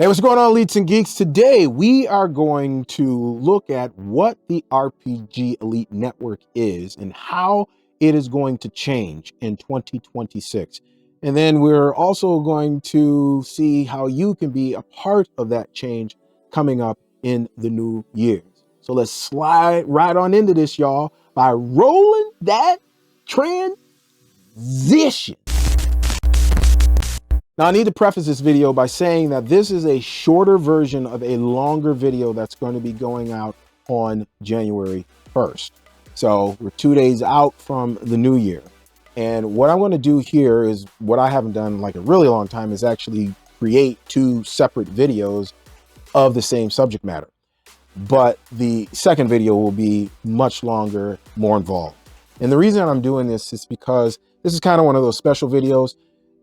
Hey, what's going on, Leets and Geeks? Today, we are going to look at what the RPG Elite Network is and how it is going to change in 2026. And then we're also going to see how you can be a part of that change coming up in the new year. So let's slide right on into this, y'all, by rolling that transition. Now, I need to preface this video by saying that this is a shorter version of a longer video that's going to be going out on January 1st. So we're 2 days out from the new year. And what I'm going to do here is what I haven't done in like a really long time is actually create 2 separate videos of the same subject matter. But the second video will be much longer, more involved. And the reason I'm doing this is because this is kind of one of those special videos.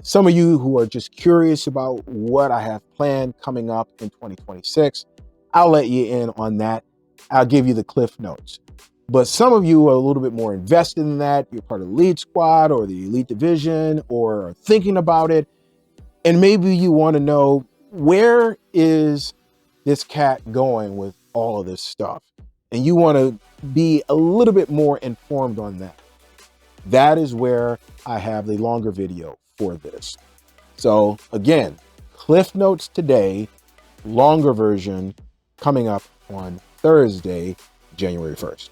Some of you who are just curious about what I have planned coming up in 2026, I'll let you in on that. I'll give you the cliff notes. But some of you are a little bit more invested in that. You're part of the Elite Squad or the Elite Division or are thinking about it. And maybe you want to know, where is this cat going with all of this stuff? And you want to be a little bit more informed on that. That is where I have the longer video for this. So again, cliff notes today, longer version coming up on Thursday, January 1st.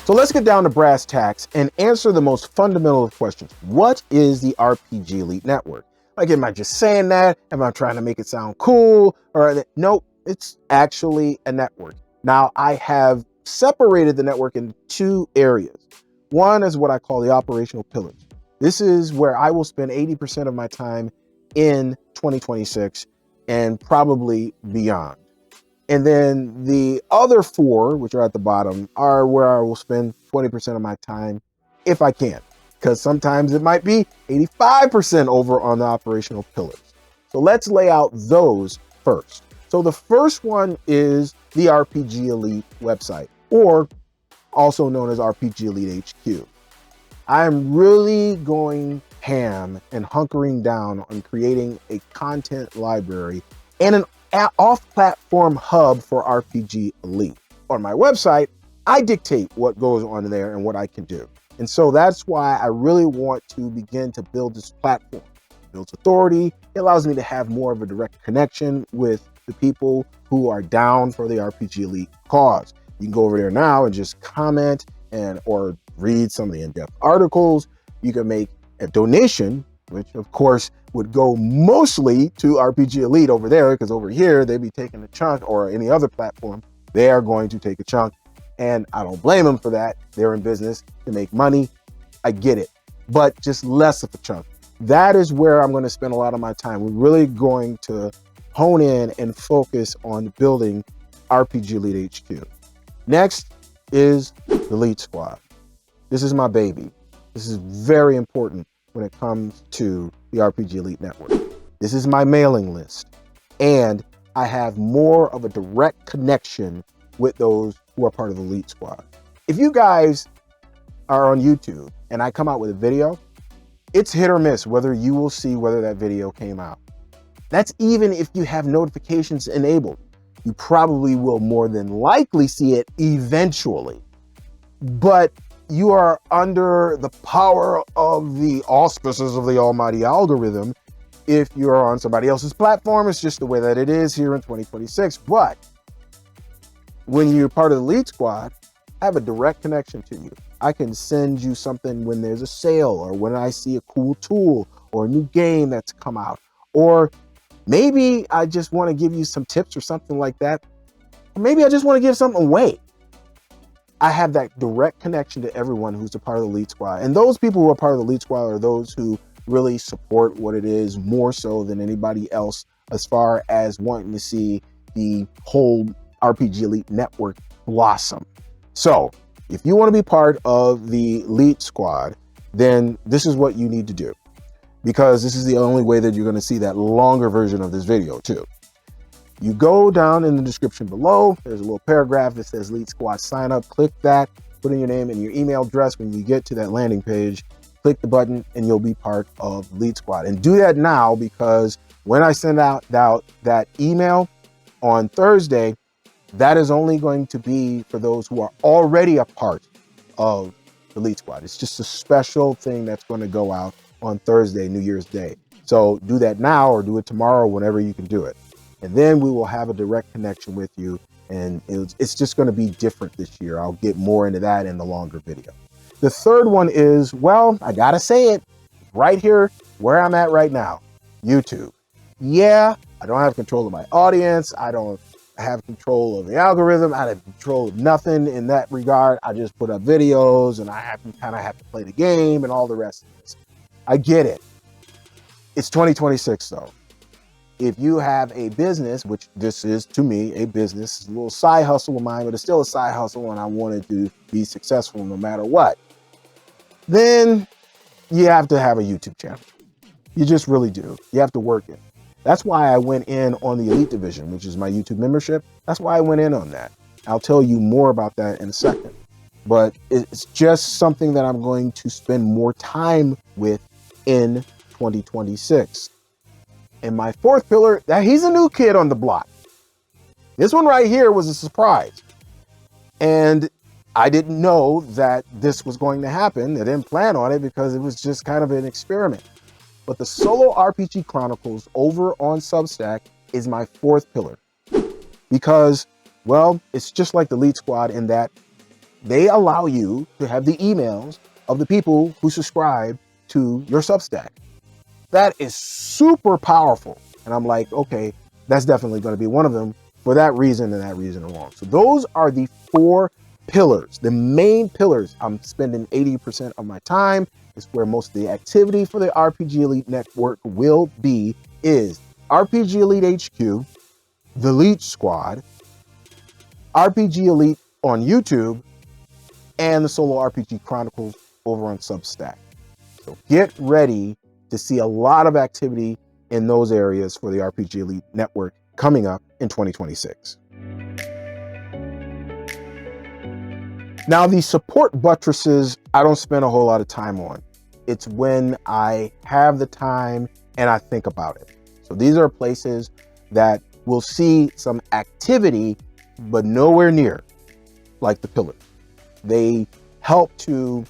So let's get down to brass tacks and answer the most fundamental of questions. What is the RPG Elite Network? Like, am I just saying that? Am I trying to make it sound cool? Or no, it's actually a network. Now, I have separated the network in 2 areas. One is what I call the operational pillars. This is where I will spend 80% of my time in 2026 and probably beyond. And then the other 4, which are at the bottom, are where I will spend 20% of my time if I can, because sometimes it might be 85% over on the operational pillars. So let's lay out those first. So the first one is the RPG Elite website, or also known as RPG Elite HQ. I'm really going ham and hunkering down on creating a content library and an off-platform hub for RPG Elite. On my website, I dictate what goes on there and what I can do. And so that's why I really want to begin to build this platform. It builds authority. It allows me to have more of a direct connection with the people who are down for the RPG Elite cause. You can go over there now and just comment or read some of the in-depth articles. You can make a donation, which of course would go mostly to RPG Elite over there, because over here they'd be taking a chunk, or any other platform, they are going to take a chunk. And I don't blame them for that. They're in business to make money. I get it, but just less of a chunk. That is where I'm going to spend a lot of my time. We're really going to hone in and focus on building RPG Elite HQ. Next is the Elite Squad. This is my baby. This is very important when it comes to the RPG Elite Network. This is my mailing list. And I have more of a direct connection with those who are part of the Elite Squad. If you guys are on YouTube and I come out with a video, it's hit or miss whether you will see whether that video came out. That's even if you have notifications enabled. You probably will more than likely see it eventually, but you are under the power of the auspices of the almighty algorithm. If you're on somebody else's platform, it's just the way that it is here in 2026. But when you're part of the Elite Squad, I have a direct connection to you. I can send you something when there's a sale, or when I see a cool tool or a new game that's come out, or maybe I just want to give you some tips or something like that. Or maybe I just want to give something away. I have that direct connection to everyone who's a part of the Elite Squad. And those people who are part of the Elite Squad are those who really support what it is more so than anybody else, as far as wanting to see the whole RPG Elite Network blossom. So if you want to be part of the Elite Squad, then this is what you need to do, because this is the only way that you're going to see that longer version of this video too. You go down in the description below, there's a little paragraph that says Elite Squad sign up. Click that, put in your name and your email address when you get to that landing page, click the button and you'll be part of Leet Squad. And do that now, because when I send out that email on Thursday, that is only going to be for those who are already a part of the Leet Squad. It's just a special thing that's going to go out on Thursday, New Year's Day. So do that now or do it tomorrow, whenever you can do it. And then we will have a direct connection with you. And it's just going to be different this year. I'll get more into that in the longer video. The third one is, well, I got to say it right here where I'm at right now, YouTube. Yeah, I don't have control of my audience. I don't have control of the algorithm. I have control of nothing in that regard. I just put up videos and I kind of have to play the game and all the rest of this. I get it. It's 2026 though. If you have a business, which this is to me a business, it's a little side hustle of mine, but it's still a side hustle and I wanted to be successful no matter what, then you have to have a YouTube channel. You just really do. You have to work it. That's why I went in on the Elite Division, which is my YouTube membership. That's why I went in on that. I'll tell you more about that in a second. But it's just something that I'm going to spend more time with in 2026. And my fourth pillar, that he's a new kid on the block. This one right here was a surprise. And I didn't know that this was going to happen. I didn't plan on it because it was just kind of an experiment. But the Solo RPG Chronicles over on Substack is my fourth pillar. Because, well, it's just like the Leet Squad in that they allow you to have the emails of the people who subscribe to your Substack. That is super powerful. And I'm like, okay, that's definitely going to be one of them for that reason and that reason alone. So those are the four pillars, the main pillars. I'm spending 80% of my time. It's where most of the activity for the RPG Elite Network will be, is RPG Elite HQ, the Leet Squad, RPG Elite on YouTube, and the Solo RPG Chronicles over on Substack. So get ready to see a lot of activity in those areas for the RPG Elite Network coming up in 2026. Now, the support buttresses, I don't spend a whole lot of time on. It's when I have the time and I think about it. So these are places that will see some activity, but nowhere near like the pillars. They help to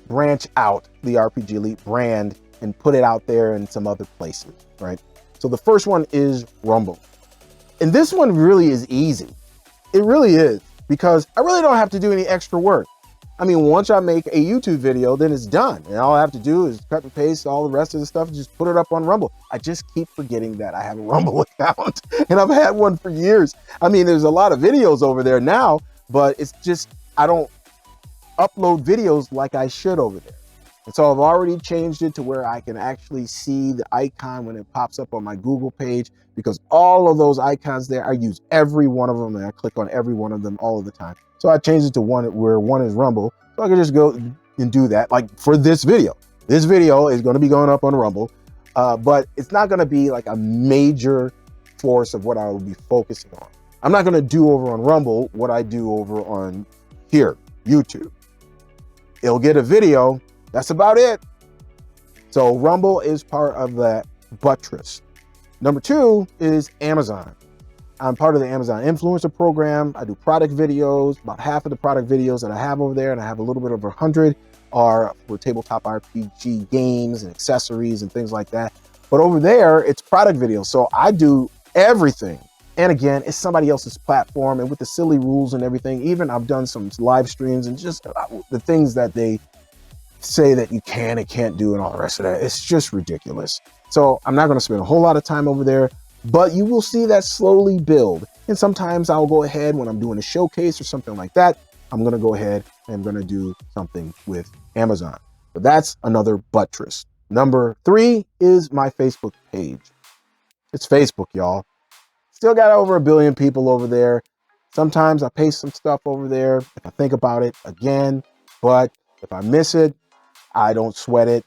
branch out the RPG Elite brand and put it out there in some other places, right? So the first one is Rumble. And this one really is easy. It really is, because I really don't have to do any extra work. I mean, once I make a YouTube video, then it's done. And all I have to do is cut and paste all the rest of the stuff and just put it up on Rumble. I just keep forgetting that I have a Rumble account and I've had one for years. I mean, there's a lot of videos over there now, but it's just, I don't upload videos like I should over there. And so I've already changed it to where I can actually see the icon when it pops up on my Google page, because all of those icons there, I use every one of them and I click on every one of them all of the time. So I changed it to one where one is Rumble. So I can just go and do that. Like for this video is going to be going up on Rumble, but it's not going to be like a major force of what I will be focusing on. I'm not going to do over on Rumble what I do over on here, YouTube. It'll get a video. That's about it. So Rumble is part of that Buttress. Number two is Amazon. I'm part of the Amazon Influencer Program. I do product videos. About half of the product videos that I have over there, and I have a little bit over 100, are for tabletop RPG games and accessories and things like that. But over there, it's product videos. So I do everything. And again, it's somebody else's platform, and with the silly rules and everything, even I've done some live streams and just the things that they say that you can and can't do and all the rest of that. It's just ridiculous. So I'm not going to spend a whole lot of time over there, but you will see that slowly build. And sometimes I'll go ahead when I'm doing a showcase or something like that. I'm going to go ahead and I'm going to do something with Amazon. But that's another buttress. Number three is my Facebook page. It's Facebook, y'all. Still got over 1 billion people over there. Sometimes I paste some stuff over there if I think about it again, but if I miss it, I don't sweat it.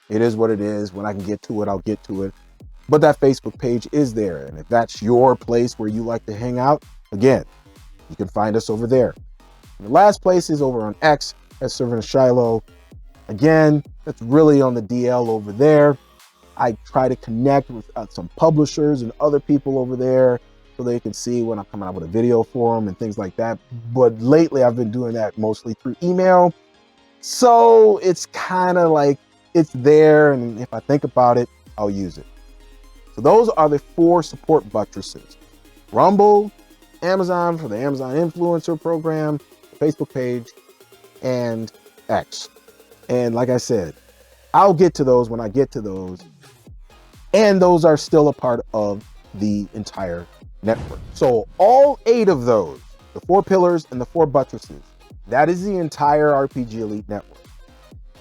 It is what it is. When I can get to it, I'll get to it. But that Facebook page is there. And if that's your place where you like to hang out, again, you can find us over there. And the last place is over on X at Servant of Shiloh. Again, that's really on the DL over there. I try to connect with some publishers and other people over there so they can see when I'm coming out with a video for them and things like that. But lately I've been doing that mostly through email. So it's kind of like it's there, and if I think about it, I'll use it. So those are the 4 support buttresses: Rumble, Amazon for the Amazon Influencer Program, Facebook page, and X. And like I said, I'll get to those when I get to those. And those are still a part of the entire network. So all 8 of those, the 4 pillars and the 4 buttresses, that is the entire RPG Elite network.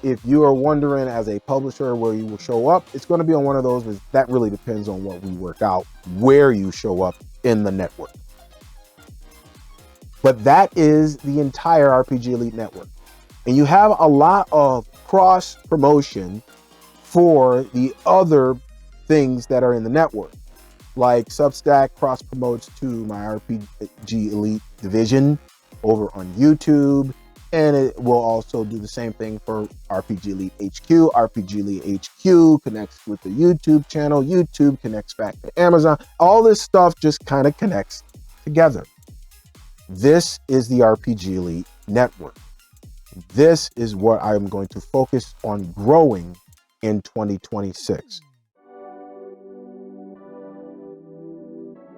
If you are wondering as a publisher where you will show up, it's going to be on one of those, but that really depends on what we work out, where you show up in the network. But that is the entire RPG Elite network. And you have a lot of cross promotion for the other things that are in the network. Like Substack cross promotes to my RPG Elite division over on YouTube. And it will also do the same thing for RPG Elite HQ. RPG Elite HQ connects with the YouTube channel. YouTube connects back to Amazon. All this stuff just kind of connects together. This is the RPG Elite network. This is what I'm going to focus on growing in 2026.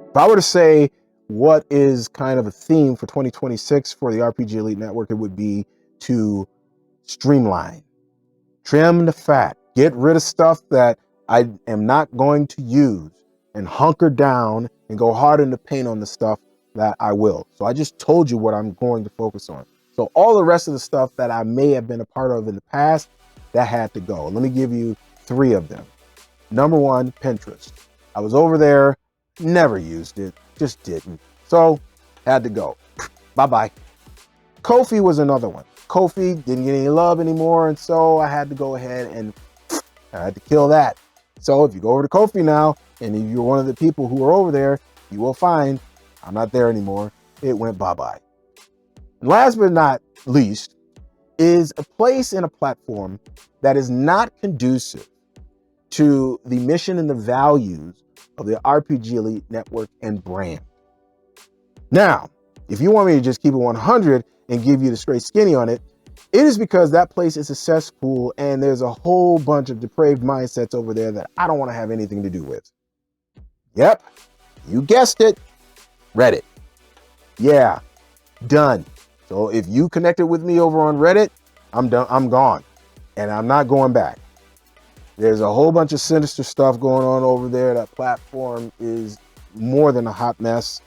If I were to say what is kind of a theme for 2026 for the RPG Elite Network, it would be to streamline, trim the fat, get rid of stuff that I am not going to use, and hunker down and go hard in the paint on the stuff that I will. So I just told you what I'm going to focus on. So all the rest of the stuff that I may have been a part of in the past, that had to go. Let me give you 3 of them. Number 1, Pinterest. I was over there, never used it, just didn't. So had to go. Bye-bye. Ko-fi was another one. Ko-fi didn't get any love anymore, and so I had to go ahead and I had to kill that. So if you go over to Ko-fi now, and if you're one of the people who are over there, you will find I'm not there anymore. It went bye-bye. And last but not least is a place and a platform that is not conducive to the mission and the values of the RPG Elite Network and brand. Now, if you want me to just keep it 100 and give you the straight skinny on it, it is because that place is a cesspool and there's a whole bunch of depraved mindsets over there that I don't want to have anything to do with. Yep, you guessed it, Reddit. Yeah, done. So if you connected with me over on Reddit, I'm done. I'm gone, and I'm not going back. There's a whole bunch of sinister stuff going on over there. That platform is more than a hot mess.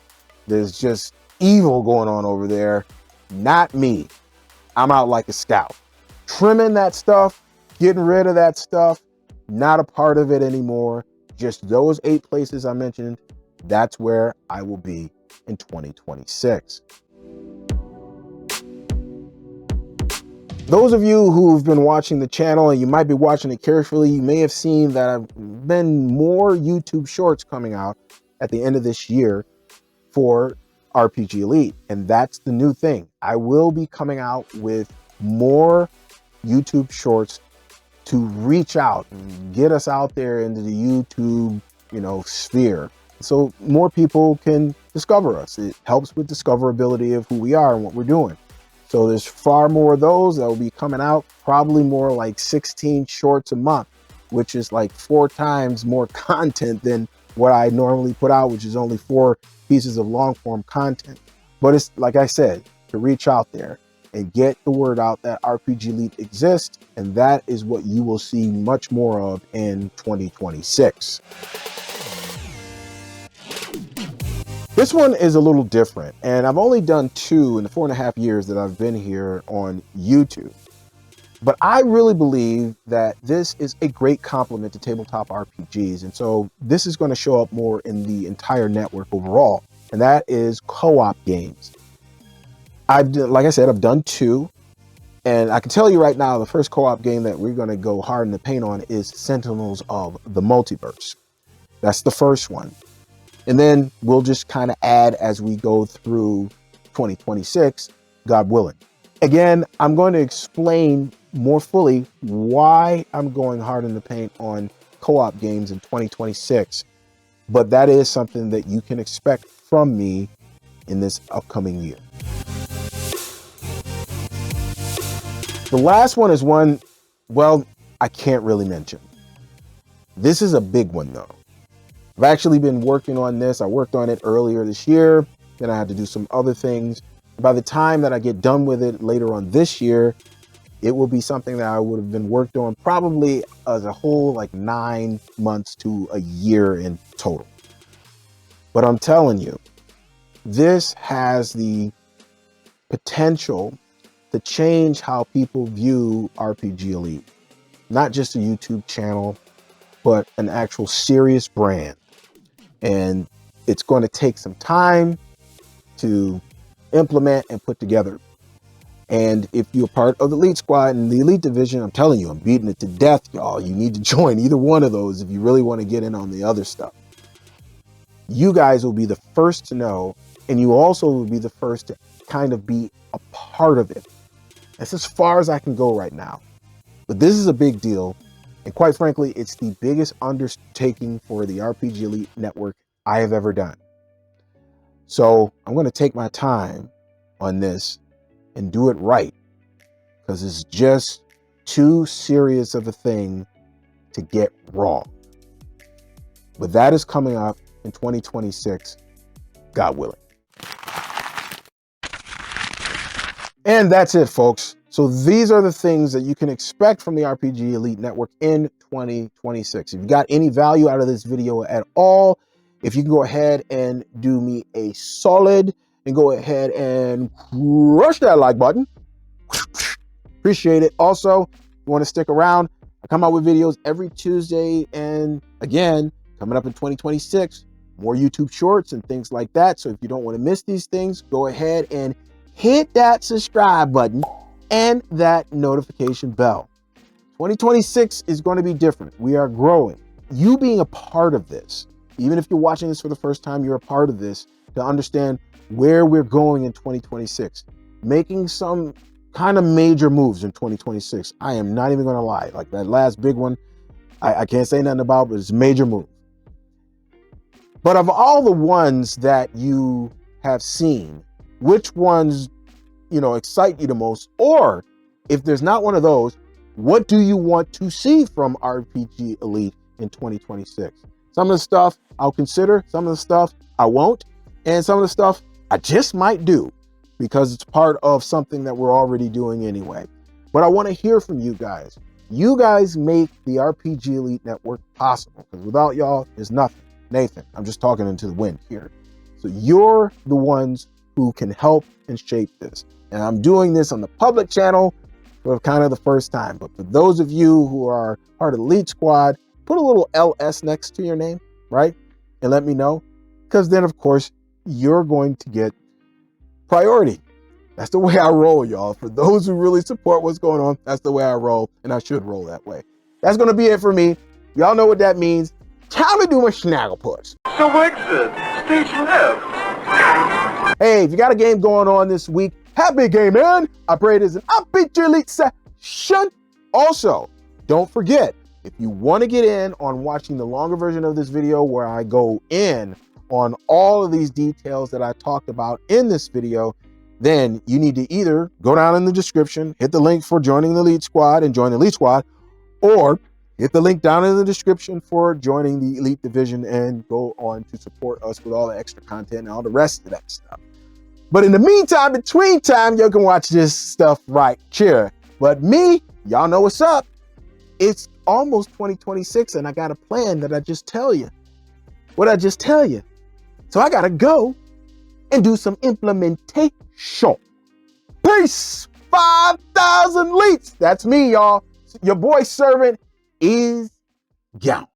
There's just evil going on over there. Not me. I'm out like a scout. Trimming that stuff, getting rid of that stuff, not a part of it anymore. Just those 8 places I mentioned, that's where I will be in 2026. Those of you who've been watching the channel, and you might be watching it carefully, you may have seen that I've been more YouTube shorts coming out at the end of this year for RPG Elite. And that's the new thing. I will be coming out with more YouTube shorts to reach out and get us out there into the YouTube, sphere. So more people can discover us. It helps with discoverability of who we are and what we're doing. So there's far more of those that will be coming out, probably more like 16 shorts a month, which is like 4 times more content than what I normally put out, which is only 4 pieces of long form content. But it's like I said, to reach out there and get the word out that RPG Elite exists. And that is what you will see much more of in 2026. This one is a little different, and I've only done 2 in the 4.5 years that I've been here on YouTube. But I really believe that this is a great complement to tabletop RPGs. And so this is going to show up more in the entire network overall, and that is co-op games. Like I said, I've done 2, and I can tell you right now, the first co-op game that we're going to go hard in the paint on is Sentinels of the Multiverse. That's the first one. And then we'll just kind of add as we go through 2026, God willing. Again, I'm going to explain more fully why I'm going hard in the paint on co-op games in 2026. But that is something that you can expect from me in this upcoming year. The last one is one, well, I can't really mention. This is a big one though. I've actually been working on this. I worked on it earlier this year. Then I had to do some other things. By the time that I get done with it later on this year, it will be something that I would have been worked on probably as a whole, like 9 months to a year in total. But I'm telling you, this has the potential to change how people view RPG Elite. Not just a YouTube channel, but an actual serious brand. And it's going to take some time to implement and put together. And if you're part of the Leet Squad and the Elite Division, I'm telling you, I'm beating it to death, y'all. You need to join either one of those if you really want to get in on the other stuff. You guys will be the first to know, and you also will be the first to kind of be a part of it. That's as far as I can go right now. But this is a big deal. And quite frankly, it's the biggest undertaking for the RPG Elite Network I have ever done. So I'm going to take my time on this and do it right, because it's just too serious of a thing to get wrong. But that is coming up in 2026, God willing. And that's it, folks. So these are the things that you can expect from the RPG Elite Network in 2026. If you got any value out of this video at all, if you can go ahead and do me a solid and go ahead and crush that like button. Appreciate it. Also, if you want to stick around, I come out with videos every Tuesday, and again, coming up in 2026, more YouTube shorts and things like that. So if you don't want to miss these things, go ahead and hit that subscribe button and that notification bell. 2026 is going to be different. We are growing. You being a part of this, even if you're watching this for the first time, you're a part of this to understand where we're going in 2026, making some kind of major moves in 2026. I am not even going to lie. Like that last big one, I can't say nothing about, but it's a major move. But of all the ones that you have seen, which ones, excite you the most? Or if there's not one of those, what do you want to see from RPG Elite in 2026? Some of the stuff I'll consider, some of the stuff I won't, and some of the stuff I just might do because it's part of something that we're already doing anyway. But I want to hear from you guys. You guys make the RPG Elite Network possible, because without y'all, there's nothing. Nathan, I'm just talking into the wind here. So you're the ones who can help and shape this. And I'm doing this on the public channel for kind of the first time. But for those of you who are part of the Leet Squad, put a little LS next to your name, right? And let me know. Because then, of course, you're going to get priority. That's the way I roll, y'all. For those who really support what's going on, that's the way I roll. And I should roll that way. That's going to be it for me. Y'all know what that means. Time to do my Snagglepuss. So exit. Stage left. Hey, if you got a game going on this week, happy gaming. I pray it is an RPG Elite session. Also, don't forget, if you want to get in on watching the longer version of this video where I go in on all of these details that I talked about in this video, then you need to either go down in the description, hit the link for joining the Leet Squad and join the Leet Squad, or hit the link down in the description for joining the Elite Division and go on to support us with all the extra content and all the rest of that stuff. But in the meantime, between time, you can watch this stuff right here. But me, y'all know what's up. It's almost 2026 and I got a plan that I just tell you. What I just tell you. So I got to go and do some implementation. Peace. 5,000 Leets. That's me, y'all. Your boy servant is gone.